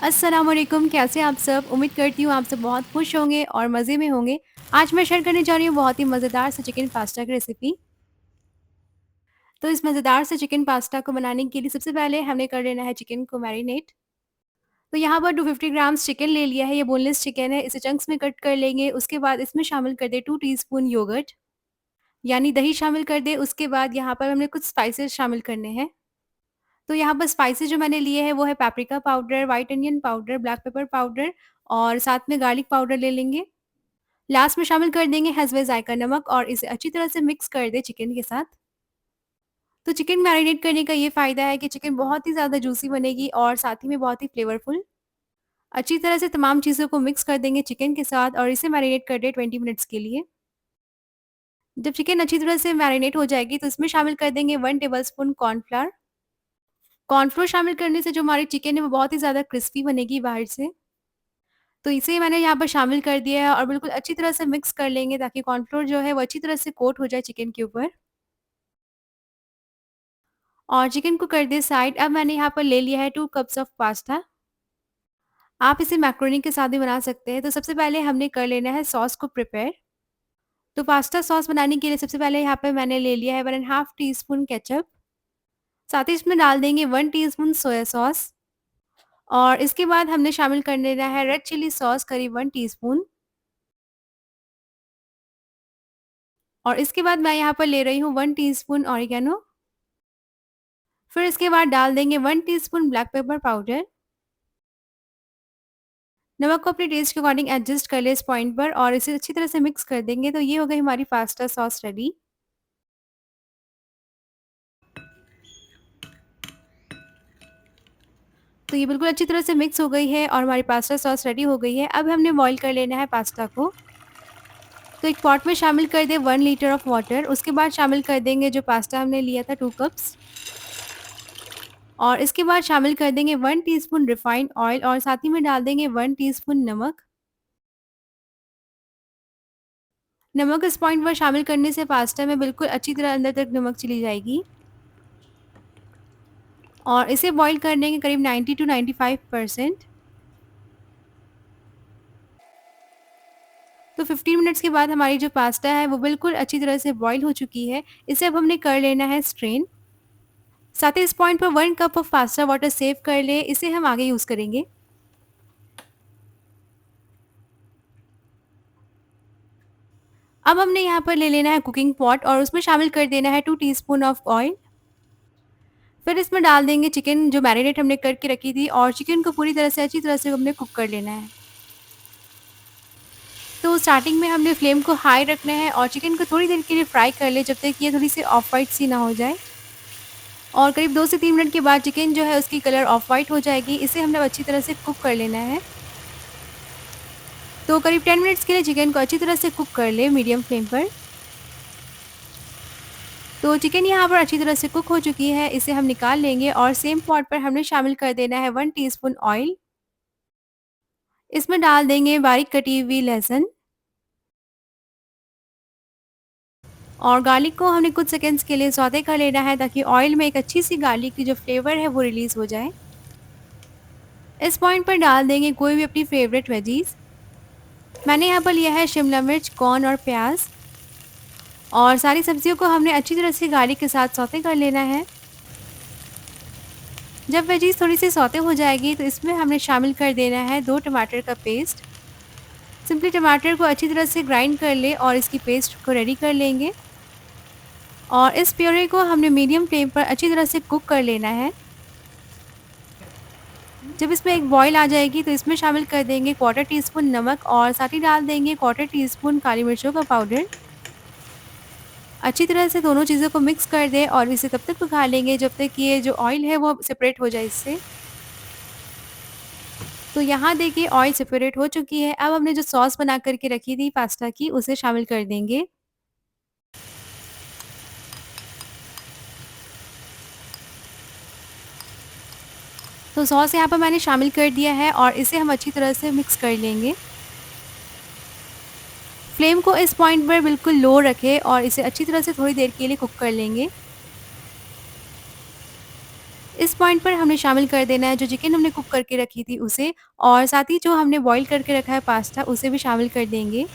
अस्सलाम वालेकुम, कैसे हैं आप सब? उम्मीद करती हूँ आप सब बहुत खुश होंगे और मज़े में होंगे। आज मैं शेयर करने जा रही हूँ बहुत ही मज़ेदार से चिकन पास्ता की रेसिपी। तो इस मज़ेदार से चिकन पास्ता को बनाने के लिए सबसे पहले हमें कर लेना है चिकन को मैरिनेट। तो यहाँ पर 250 ग्राम्स चिकन ले लिया है, ये बोनलेस चिकन है, इसे चंक्स में कट कर लेंगे। उसके बाद इसमें शामिल कर दें 2 टीस्पून योगर्ट, यानी दही शामिल कर दें। उसके बाद यहाँ पर हमने कुछ स्पाइसेस शामिल करने हैं। तो यहाँ पर स्पाइसेस जो मैंने लिए हैं वो है paprika powder, white onion powder, black pepper powder और साथ में गार्लिक पाउडर ले लेंगे। लास्ट में शामिल कर देंगे हसबे ज़ायका नमक और इसे अच्छी तरह से मिक्स कर दें चिकन के साथ। तो चिकन मैरिनेट करने का ये फ़ायदा है कि चिकन बहुत ही ज़्यादा जूसी बनेगी और साथ ही में बहुत ही फ्लेवरफुल। अच्छी तरह से तमाम चीज़ों को मिक्स कर देंगे चिकन के साथ और इसे मैरिनेट कर दें 20 मिनट्स के लिए। जब चिकन अच्छी तरह से मैरिनेट हो जाएगी तो इसमें शामिल कर देंगे 1 टेबलस्पून कॉर्नफ्लोर। कॉर्नफ्लोर शामिल करने से जो हमारी चिकन है वो बहुत ही ज़्यादा क्रिस्पी बनेगी बाहर से। तो इसे मैंने यहाँ पर शामिल कर दिया है और बिल्कुल अच्छी तरह से मिक्स कर लेंगे ताकि कॉर्नफ्लोर जो है वो अच्छी तरह से कोट हो जाए चिकन के ऊपर। और चिकन को कर दें साइड। अब मैंने यहाँ पर ले लिया है 2 कप्स ऑफ पास्ता। आप इसे मैक्रोनी के साथ भी बना सकते हैं। तो सबसे पहले हमने कर लेना है सॉस को प्रिपेयर। तो पास्ता सॉस बनाने के लिए सबसे पहले यहाँ पे मैंने ले लिया है 1 एंड हाफ टीस्पून केचअप। साथ ही इसमें डाल देंगे 1 टीस्पून सोया सॉस और इसके बाद हमने शामिल कर लेना है रेड चिली सॉस करीब 1 टीस्पून और इसके बाद मैं यहाँ पर ले रही हूँ 1 टीस्पून ऑरिगेनो। फिर इसके बाद डाल देंगे 1 टीस्पून ब्लैक पेपर पाउडर। नमक को अपने टेस्ट के अकॉर्डिंग एडजस्ट कर ले इस पॉइंट पर और इसे अच्छी तरह से मिक्स कर देंगे। तो ये हो गई हमारी पास्ता सॉस रेडी। तो ये बिल्कुल अच्छी तरह से मिक्स हो गई है और हमारी पास्ता सॉस रेडी हो गई है। अब हमने बॉईल कर लेना है पास्ता को। तो एक पॉट में शामिल कर दें 1 लीटर ऑफ वाटर। उसके बाद शामिल कर देंगे जो पास्ता हमने लिया था 2 कप्स और इसके बाद शामिल कर देंगे 1 टीस्पून रिफाइंड ऑयल और साथ ही में डाल देंगे 1 टीस्पून नमक। नमक इस पॉइंट पर शामिल करने से पास्ता में बिल्कुल अच्छी तरह अंदर तक नमक चली जाएगी और इसे बॉईल कर लेंगे करीब 90 टू 95%। तो 15 मिनट्स के बाद हमारी जो पास्ता है वो बिल्कुल अच्छी तरह से बॉईल हो चुकी है। इसे अब हमने कर लेना है स्ट्रेन। साथ ही इस पॉइंट पर 1 cup of pasta water save कर लें, इसे हम आगे यूज़ करेंगे। अब हमने यहाँ पर ले लेना है कुकिंग पॉट और उसमें शामिल कर देना है 2 टीस्पून ऑफ ऑयल। फिर इसमें डाल देंगे चिकन जो मैरिनेट हमने करके रखी थी और चिकन को पूरी तरह से अच्छी तरह से हमने कुक कर लेना है। तो स्टार्टिंग में हमने फ्लेम को हाई रखना है और चिकन को थोड़ी देर के लिए फ्राई कर ले जब तक ये थोड़ी सी ऑफ वाइट सी ना हो जाए और करीब 2 से 3 मिनट के बाद चिकन जो है उसकी कलर ऑफ वाइट हो जाएगी। इसे हमने अच्छी तरह से कुक कर लेना है। तो करीब 10 मिनट्स के लिए चिकन को अच्छी तरह से कुक कर ले मीडियम फ्लेम पर। तो चिकन यहाँ पर अच्छी तरह से कुक हो चुकी है, इसे हम निकाल लेंगे और सेम पॉट पर हमने शामिल कर देना है 1 टीस्पून ऑयल। इसमें डाल देंगे बारीक कटी हुई लहसुन और गार्लिक को हमने कुछ सेकंड्स के लिए सौते कर लेना है ताकि ऑयल में एक अच्छी सी गार्लिक की जो फ्लेवर है वो रिलीज़ हो जाए। इस पॉइंट पर डाल देंगे कोई भी अपनी फेवरेट वेजीज़। मैंने यहाँ पर लिया है शिमला मिर्च, कॉर्न और प्याज और सारी सब्जियों को हमने अच्छी तरह से गार्लिक के साथ सौते कर लेना है। जब वेजीज़ थोड़ी सी सौते हो जाएगी तो इसमें हमने शामिल कर देना है 2 टमाटर का पेस्ट। सिंपली टमाटर को अच्छी तरह से ग्राइंड कर ले और इसकी पेस्ट को रेडी कर लेंगे और इस प्योरे को हमने मीडियम फ्लेम पर अच्छी तरह से कुक कर लेना है। जब इसमें एक बॉईल आ जाएगी तो इसमें शामिल कर देंगे 1/4 टीस्पून नमक और साथ ही डाल देंगे 1/4 टीस्पून काली मिर्चों का पाउडर। अच्छी तरह से दोनों चीज़ों को मिक्स कर दें और इसे तब तक पका लेंगे जब तक ये जो ऑयल है वो सेपरेट हो जाए इससे। तो यहाँ देखिए ऑयल सेपरेट हो चुकी है। अब हमने जो सॉस बना कर के रखी थी पास्ता की उसे शामिल कर देंगे। तो सॉस यहाँ पर मैंने शामिल कर दिया है और इसे हम अच्छी तरह से मिक्स कर लेंगे। फ्लेम को इस पॉइंट पर बिल्कुल लो रखें और इसे अच्छी तरह से थोड़ी देर के लिए कुक कर लेंगे। इस पॉइंट पर हमने शामिल कर देना है जो चिकन हमने कुक करके रखी थी उसे, और साथ ही जो हमने बॉयल करके रखा है पास्ता उसे भी शामिल कर देंगे।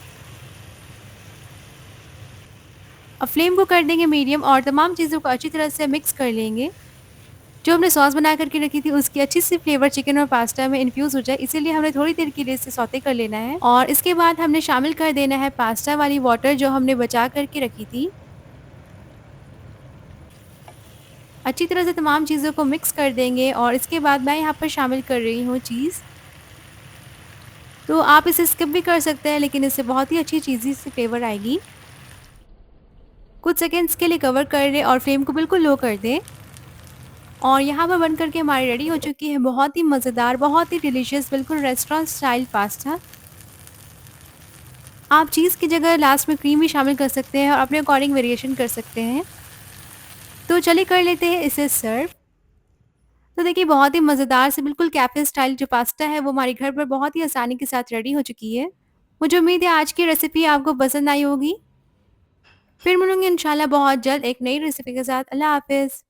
अब फ्लेम को कर देंगे मीडियम और तमाम चीज़ों को अच्छी तरह से मिक्स कर लेंगे। जो हमने सॉस बना कर के रखी थी उसकी अच्छी सी फ्लेवर चिकन और पास्ता में इन्फ्यूज़ हो जाए, इसीलिए हमें थोड़ी देर के लिए इसे सौते कर लेना है और इसके बाद हमने शामिल कर देना है पास्ता वाली वाटर जो हमने बचा कर के रखी थी। अच्छी तरह से तमाम चीज़ों को मिक्स कर देंगे और इसके बाद मैं यहाँ पर शामिल कर रही हूँ चीज़। तो आप इसे स्किप भी कर सकते हैं, लेकिन इससे बहुत ही अच्छी चीज़ी सी फ्लेवर आएगी। कुछ सेकंड्स के लिए कवर कर लें और फ्लेम को बिल्कुल लो कर दें। और यहाँ पर बन कर के हमारी रेडी हो चुकी है बहुत ही मज़ेदार, बहुत ही डिलीशियस, बिल्कुल रेस्टोरेंट स्टाइल पास्ता। आप चीज़ की जगह लास्ट में क्रीम भी शामिल कर सकते हैं और अपने अकॉर्डिंग वेरिएशन कर सकते हैं। तो चलिए कर लेते हैं इसे सर्व। तो देखिए बहुत ही मज़ेदार से बिल्कुल कैफ़े स्टाइल जो पास्ता है वो हमारे घर पर बहुत ही आसानी के साथ रेडी हो चुकी है। मुझे उम्मीद है आज की रेसिपी आपको पसंद आई होगी। फिर मिलूँगी इंशाल्लाह बहुत जल्द एक नई रेसिपी के साथ। अल्लाह हाफ़िज़।